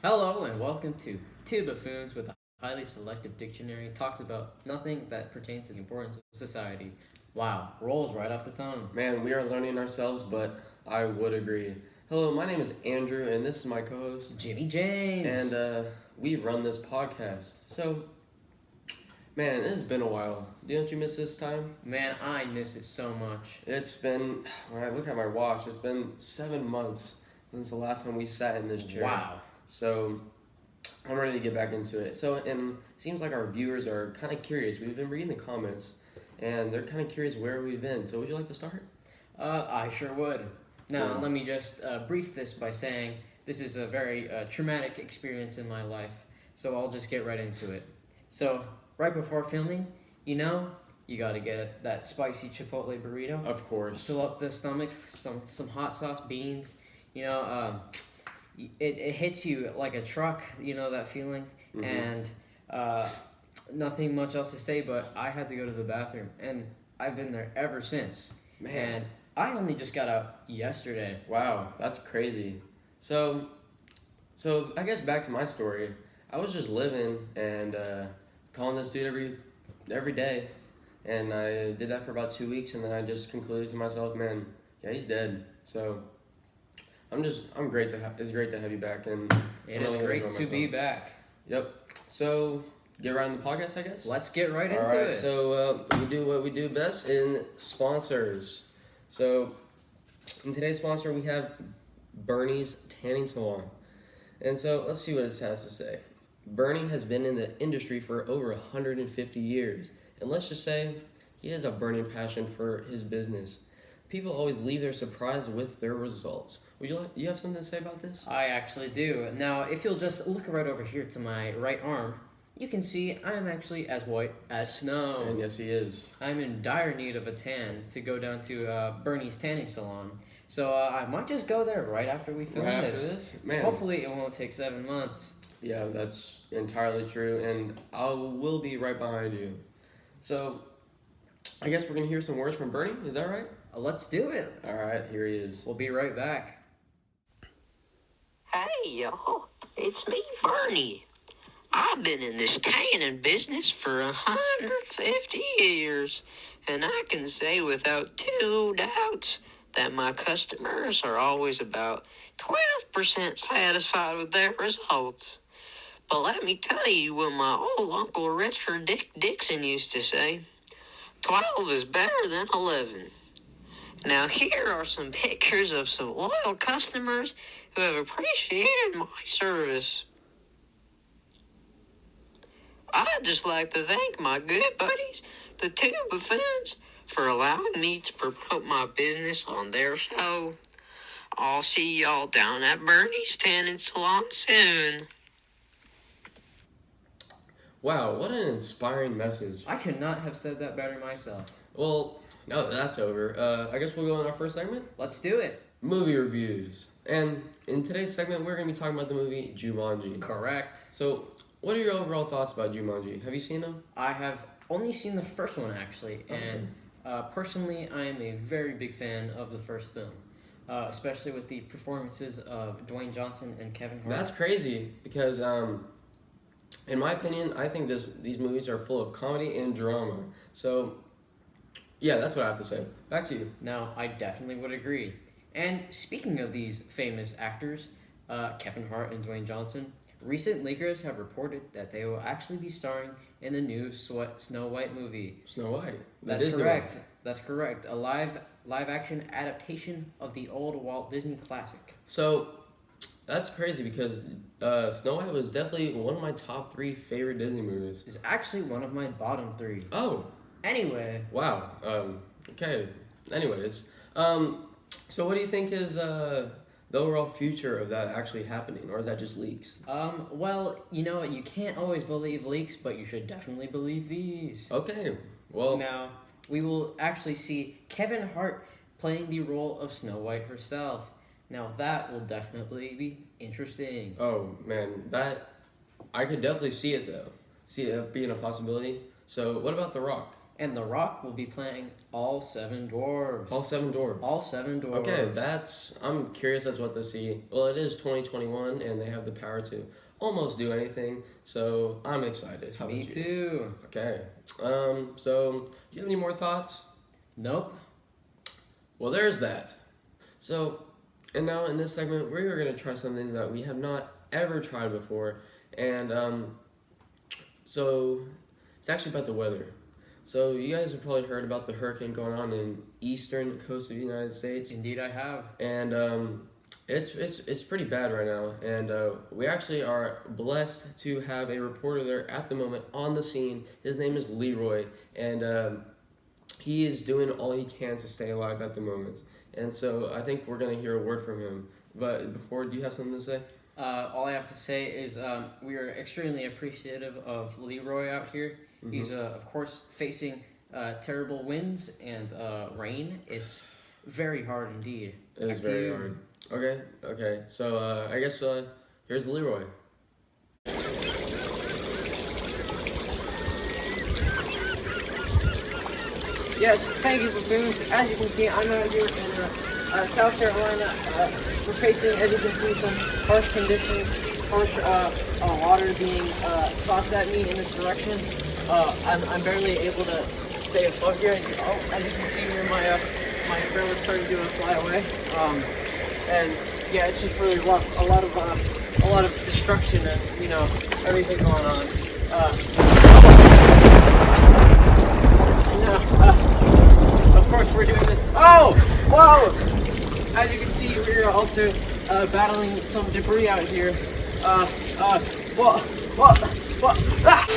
Hello and welcome to Tuba Foods with a highly selective dictionary. Talks about nothing that pertains to the importance of society. Wow, rolls right off the tongue. Man, we are learning ourselves, but I would agree. Hello, my name is Andrew, and this is my co-host, Jimmy James. and we run this podcast. So, man, it has been a while. Didn't you miss this time? Man, I miss it so much. It's been, when I look at my watch, it's been 7 months since the last time we sat in this chair. Wow. So, I'm ready to get back into it. So, and it seems like our viewers are kind of curious. We've been reading the comments, and they're kind of curious where we've been. So, would you like to start? I sure would. Now, Cool. let me just brief this by saying this is a very traumatic experience in my life, so I'll just get right into it. So, right before filming, you gotta get that spicy Chipotle burrito. Of course. Fill up the stomach, some hot sauce, beans. It hits you like a truck. You know that feeling, Mhm. and nothing much else to say. But I had to go to the bathroom, and I've been there ever since. Man. And I only just got out yesterday. Wow, that's crazy. So I guess back to my story. I was just living and calling this dude every day, and I did that for about 2 weeks, and then I just concluded to myself, man, yeah, he's dead. So I'm great to have. It's great to have you back, and It I'm is really great enjoying to be myself. back. Yep. So get right on the podcast, I guess. Let's get right All into right. it. So we do what we do best in sponsors. So in today's sponsor, we have Bernie's Tanning Salon. And so let's see what it has to say. Bernie has been in the industry for over 150 years. And let's just say he has a burning passion for his business. People always leave their surprised with their results. You have something to say about this? I actually do. Now, if you'll just look right over here to my right arm, you can see I am actually as white as snow. And yes, he is. I'm in dire need of a tan to go down to Bernie's Tanning Salon. So I might just go there right after we film Right after this. this? Man. Hopefully it won't take 7 months. Yeah, that's entirely true, and I will be right behind you. So, I guess we're gonna hear some words from Bernie. Is that right? Let's do it. All right, here he is. We'll be right back. Hey, y'all. It's me, Bernie. I've been in this tanning business for 150 years, and I can say without two doubts that my customers are always about 12% satisfied with their results. But let me tell you what my old Uncle Richard Dixon used to say. 12 is better than 11. Now here are some pictures of some loyal customers who have appreciated my service. I'd just like to thank my good buddies, the two Buffoons, for allowing me to promote my business on their show. I'll see y'all down at Bernie's Tanning Salon soon. Wow, what an inspiring message. I could not have said that better myself. Well, now that that's over, I guess we'll go on our first segment, Let's do it. movie reviews. And in today's segment, we're gonna be talking about the movie Jumanji. Correct. So, what are your overall thoughts about Jumanji? Have you seen them? I have only seen the first one actually, and personally, I am a very big fan of the first film, especially with the performances of Dwayne Johnson and Kevin Hart. That's crazy because, in my opinion, I think these movies are full of comedy and drama. So, yeah, that's what I have to say. Back to you. Now, I definitely would agree. And speaking of these famous actors, Kevin Hart and Dwayne Johnson, recent leakers have reported that they will actually be starring in the new Snow White movie. Snow White. The That's Disney correct. one. That's correct. A live action adaptation of the old Walt Disney classic. So, that's crazy because Snow White was definitely one of my top 3 favorite Disney movies. It's actually one of my bottom 3. Oh, Anyway, wow. Okay. Anyways, so what do you think is the overall future of that actually happening, or is that just leaks? well, you know what? You can't always believe leaks, but you should definitely believe these. Okay. Well, Now, we will actually see Kevin Hart playing the role of Snow White herself. Now, that will definitely be interesting. oh man, that I could definitely see it though. See it being a possibility. So, what about The Rock? And The Rock will be playing all seven dwarves. All seven dwarves. All seven dwarves. Okay, I'm curious as what to see. Well, it is 2021, and they have the power to almost do anything, so I'm excited. How Me about you? too. Okay, so do you have any more thoughts? Nope. Well, there's that. So, and now in this segment, we're going to try something that we have not ever tried before, and so it's actually about the weather. So you guys have probably heard about the hurricane going on in eastern coast of the United States, Indeed, I have. and it's pretty bad right now. And we actually are blessed to have a reporter there at the moment on the scene. His name is Leroy, and he is doing all he can to stay alive at the moment. And so I think we're gonna hear a word from him. But before, do you have something to say? All I have to say is we are extremely appreciative of Leroy out here. Mm-hmm. He's, of course, facing terrible winds and rain. It's very hard indeed. It is Back to very you. hard. Okay. So I guess here's Leroy. Yes, thank you, Buffoons. As you can see, I'm out here in South Carolina. We're facing, as you can see, some harsh conditions, harsh water being tossed at me in this direction. I'm barely able to stay afloat here. Oh, as you can see here, my umbrella's starting to fly away. And yeah, it's just really rough. A lot of destruction and everything going on. Of course, we're doing this. Oh, whoa! As you can see, we're also battling some debris out here. What? Ah!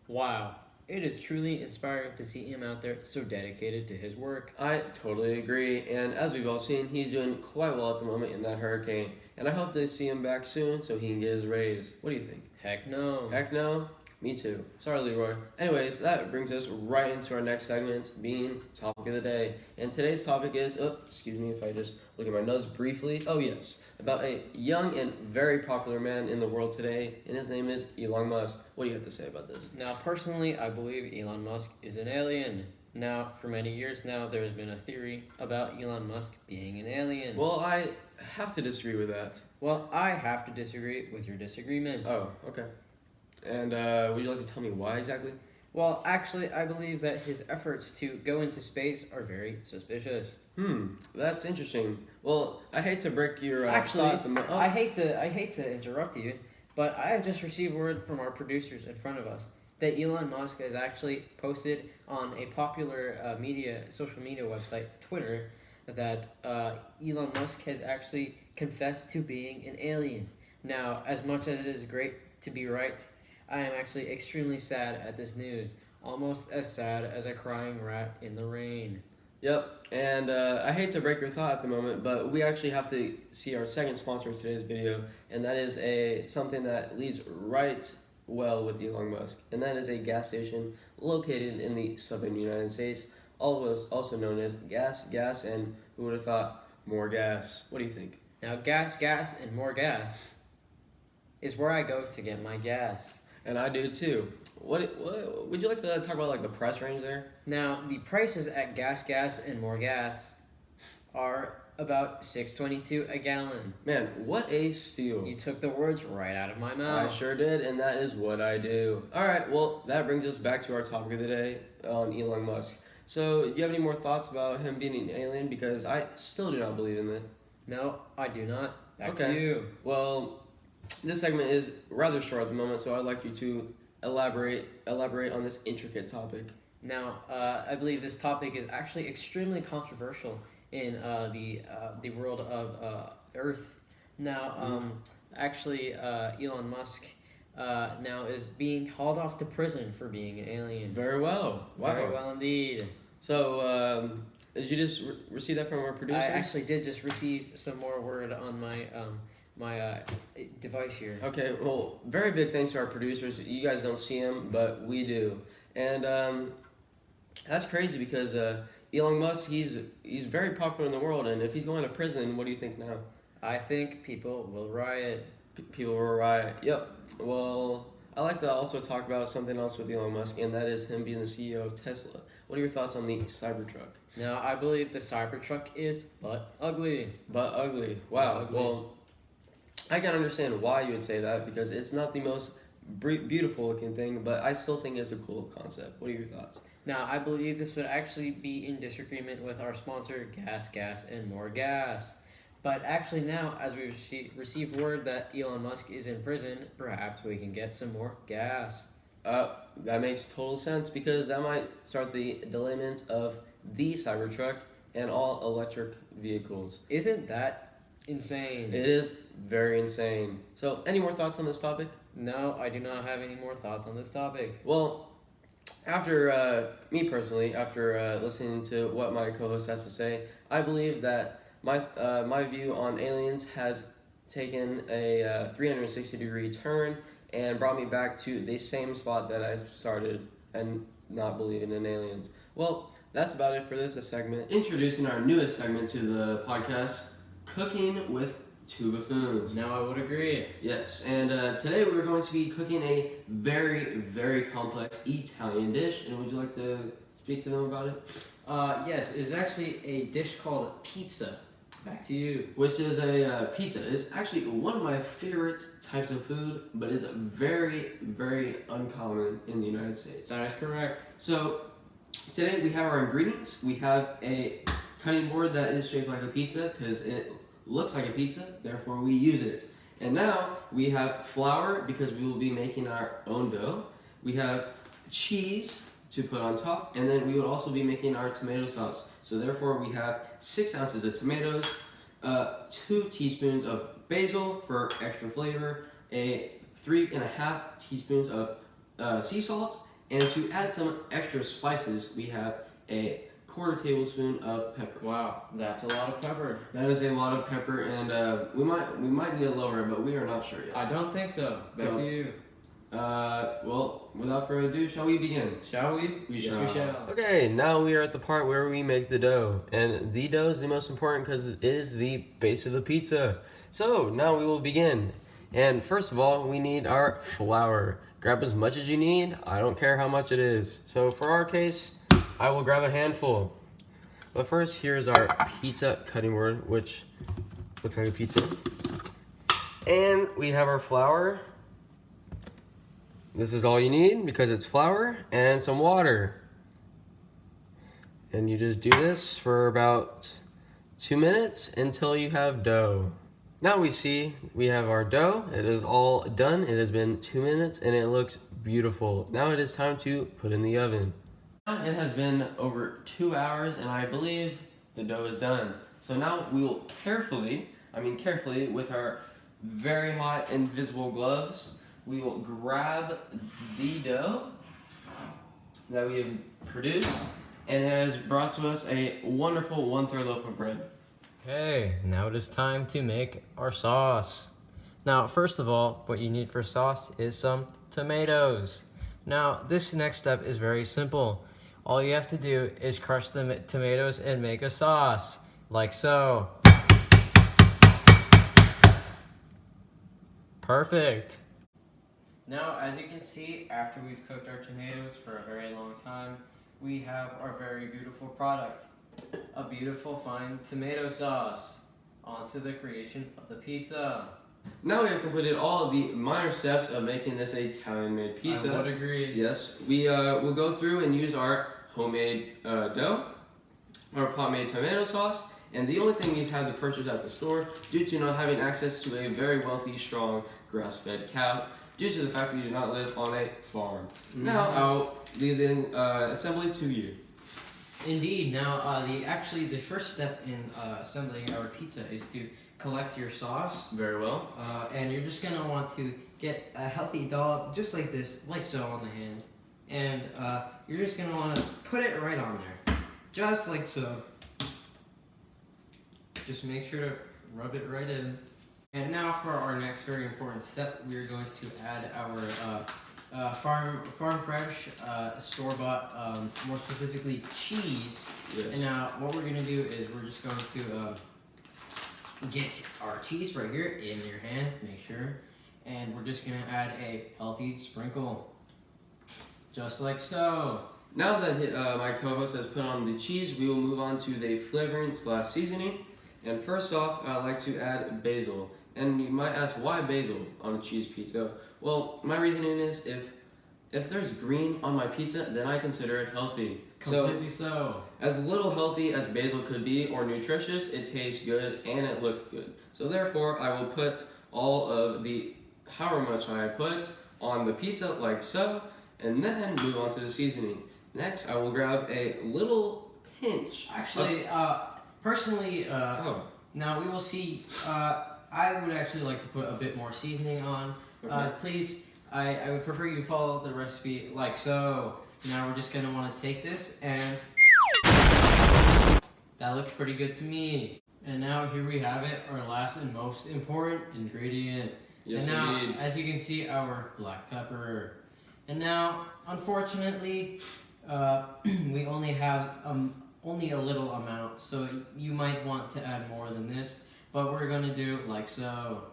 Wow. It is truly inspiring to see him out there so dedicated to his work. I totally agree, and as we've all seen, he's doing quite well at the moment in that hurricane, and I hope to see him back soon so he can get his raise. What do you think? Heck no. Heck no? Me too. Sorry, Leroy. Anyways, that brings us right into our next segment, being Topic of the Day. And today's topic is, excuse me if I just look at my nose briefly. Oh yes, about a young and very popular man in the world today, and his name is Elon Musk. What do you have to say about this? Now, personally, I believe Elon Musk is an alien. Now, for many years now, there has been a theory about Elon Musk being an alien. Well, I have to disagree with that. Well, I have to disagree with your disagreement. Oh, okay. And would you like to tell me why exactly? Well, actually, I believe that his efforts to go into space are very suspicious. That's interesting. Well, I hate to break your Actually, thought. I hate to interrupt you, but I have just received word from our producers in front of us that Elon Musk has actually posted on a popular social media website, Twitter, that Elon Musk has actually confessed to being an alien. Now, as much as it is great to be right, I am actually extremely sad at this news, almost as sad as a crying rat in the rain. Yep, and I hate to break your thought at the moment, but we actually have to see our second sponsor of today's video, and that is something that leads right well with Elon Musk, and that is a gas station located in the southern United States, also known as gas, and who would have thought, more gas. What do you think? Now, gas, and more gas is where I go to get my gas. And I do too. What would you like to talk about, like the price range there? Now, the prices at gas, and more gas are about $6.22 a gallon. Man, what a steal. You took the words right out of my mouth. I sure did, and that is what I do. Alright, well, that brings us back to our topic of the day on Elon Musk. So, do you have any more thoughts about him being an alien? Because I still do not believe in it. No, I do not. Back Okay. to you. Well, this segment is rather short at the moment, so I'd like you to elaborate on this intricate topic. Now, I believe this topic is actually extremely controversial in the world of Earth. Now, actually, Elon Musk now is being hauled off to prison for being an alien. Very well. Wow. Very well indeed. So, did you just receive that from our producer? I actually did just receive some more word on my my device here. Okay, well, very big thanks to our producers. You guys don't see them, but we do. And that's crazy because Elon Musk, he's very popular in the world, and if he's going to prison, what do you think now? I think people will riot. People will riot. Yep. Well, I like to also talk about something else with Elon Musk, and that is him being the CEO of Tesla. What are your thoughts on the Cybertruck? Now, I believe the Cybertruck is but ugly. But ugly. Wow. But ugly. Well, I can understand why you would say that because it's not the most beautiful looking thing, but I still think it's a cool concept. What are your thoughts? Now, I believe this would actually be in disagreement with our sponsor, Gas, and More Gas. But actually now, as we receive word that Elon Musk is in prison, perhaps we can get some more gas. That makes total sense because that might start the delayment of the Cybertruck and all electric vehicles. Isn't that insane? It is very insane. So, any more thoughts on this topic? No, I do not have any more thoughts on this topic. Well, after me personally, after listening to what my co-host has to say, I believe that my view on aliens has taken a 360-degree turn and brought me back to the same spot that I started and not believing in aliens. Well, that's about it for this segment. Introducing our newest segment to the podcast, Cooking with Tuba Foods. Now I would agree. Yes, and today we're going to be cooking a very, very complex Italian dish. And would you like to speak to them about it? Yes, it's actually a dish called pizza. Back to you. Which is a pizza. It's actually one of my favorite types of food, but it's very, very uncommon in the United States. That is correct. So today we have our ingredients. We have a cutting board that is shaped like a pizza because it looks like a pizza, therefore we use it. And now we have flour because we will be making our own dough. We have cheese to put on top, and then we will also be making our tomato sauce. So therefore we have 6 ounces of tomatoes, 2 teaspoons of basil for extra flavor, a 3.5 teaspoons of sea salt, and to add some extra spices, we have a 1/4 tablespoon of pepper. Wow, that's a lot of pepper. That is a lot of pepper, and we might need to lower it, but we are not sure yet. I don't think so. Back to you. Well, without further ado, shall we begin? Shall we? We Yes, shall. we shall. Okay, now we are at the part where we make the dough, and the dough is the most important because it is the base of the pizza. So now we will begin. And first of all, we need our flour. Grab as much as you need. I don't care how much it is. So for our case, I will grab a handful. But first, here's our pizza cutting board, which looks like a pizza. And we have our flour. This is all you need because it's flour and some water. And you just do this for about 2 minutes until you have dough. Now we have our dough. It is all done. It has been 2 minutes and it looks beautiful. Now it is time to put in the oven. It has been over 2 hours and I believe the dough is done. So now we will carefully with our very hot invisible gloves, we will grab the dough that we have produced and it has brought to us a wonderful 1/3 loaf of bread. Okay, now it is time to make our sauce. Now, first of all, what you need for sauce is some tomatoes. Now, this next step is very simple. All you have to do is crush the tomatoes and make a sauce, like so. Perfect. Now, as you can see, after we've cooked our tomatoes for a very long time, we have our very beautiful product. A beautiful fine tomato sauce. Onto the creation of the pizza. Now we have completed all of the minor steps of making this Italian-made pizza. I would agree. Yes, we will go through and use our homemade dough, our pot-made tomato sauce, and the only thing we've had to purchase at the store due to not having access to a very wealthy, strong, grass-fed cow, due to the fact we do not live on a farm. Now I'll leave the assembly to you. Indeed. Now, the first step in assembling our pizza is to collect your sauce. Very well. And you're just gonna want to get a healthy dollop, just like this, like so, on the hand. And you're just gonna want to put it right on there, just like so. Just make sure to rub it right in. And now for our next very important step, we're going to add our farm fresh, store-bought, more specifically cheese. Yes. And now what we're gonna do is we're just going to get our cheese right here in your hand, make sure, And we're just gonna add a healthy sprinkle. Just like so. Now that my co-host has put on the cheese, we will move on to the flavoring/seasoning. And first off, I like to add basil. And you might ask, why basil on a cheese pizza? Well, my reasoning is if there's green on my pizza, then I consider it healthy. Completely so. As little healthy as basil could be or nutritious, it tastes good and it looked good. So therefore, I will put all of the however much I put on the pizza like so, and then move on to the seasoning. Next, I will grab a little pinch. Actually, personally, now we will see. I would actually like to put a bit more seasoning on. Okay. Please, I would prefer you follow the recipe like so. Now we're just gonna want to take this and that looks pretty good to me. And now here we have it, our last and most important ingredient. Yes, and now, indeed. as you can see, our black pepper. And now, unfortunately, we only have only a little amount, so you might want to add more than this, but we're gonna do like so.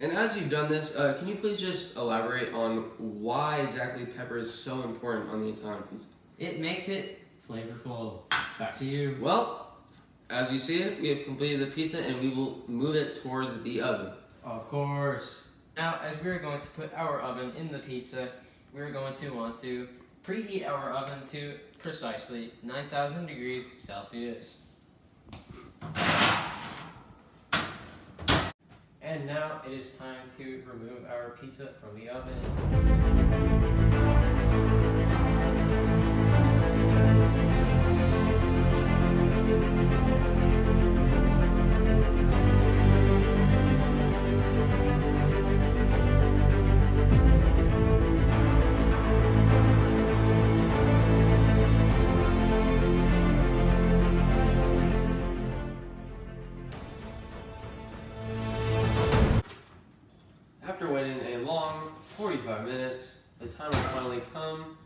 And as you've done this, can you please just elaborate on why exactly pepper is so important on the Italian pizza? It makes it flavorful. Back to you. Well, as you see it, we have completed the pizza and we will move it towards the oven. Of course. Now, as we're going to put our oven in the pizza, we're going to want to preheat our oven to precisely 9,000 degrees Celsius. And now it is time to remove our pizza from the oven. After waiting a long 45 minutes, the time has finally come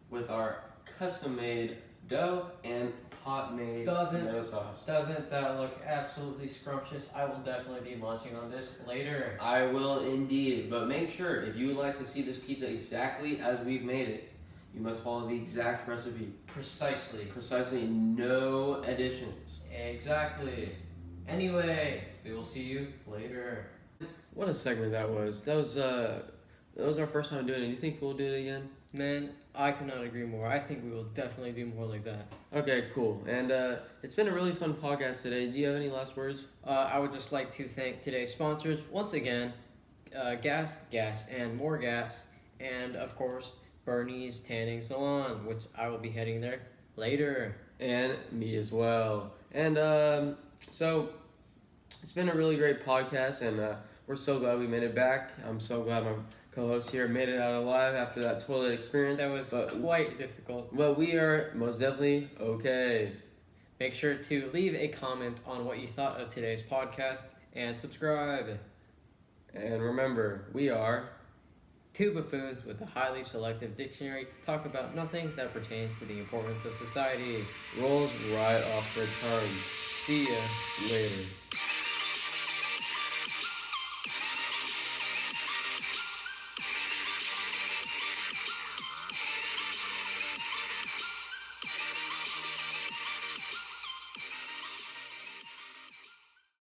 with our custom-made dough and pot-made tomato sauce. Doesn't that look absolutely scrumptious? I will definitely be munching on this later. I will indeed, but make sure if you would like to see this pizza exactly as we've made it, you must follow the exact recipe. Precisely. Precisely, no additions. Exactly. Anyway, we will see you later. What a segment that was. That was our first time doing it. Do you think we'll do it again? Man, I could not agree more. I think we will definitely do more like that. Okay, cool. And it's been a really fun podcast today. Do you have any last words? I would just like to thank today's sponsors once again, gas, and more gas, and of course, Bernie's Tanning Salon, which I will be heading there later. And me as well. And so it's been a really great podcast, and we're so glad we made it back. I'm so glad my co-host here made it out alive after that toilet experience. That was quite difficult. But we are most definitely okay. Make sure to leave a comment on what you thought of today's podcast and subscribe. And remember, we are Tuba Foods with a highly selective dictionary. Talk about nothing that pertains to the importance of society. rolls right off the tongue. See ya. Later.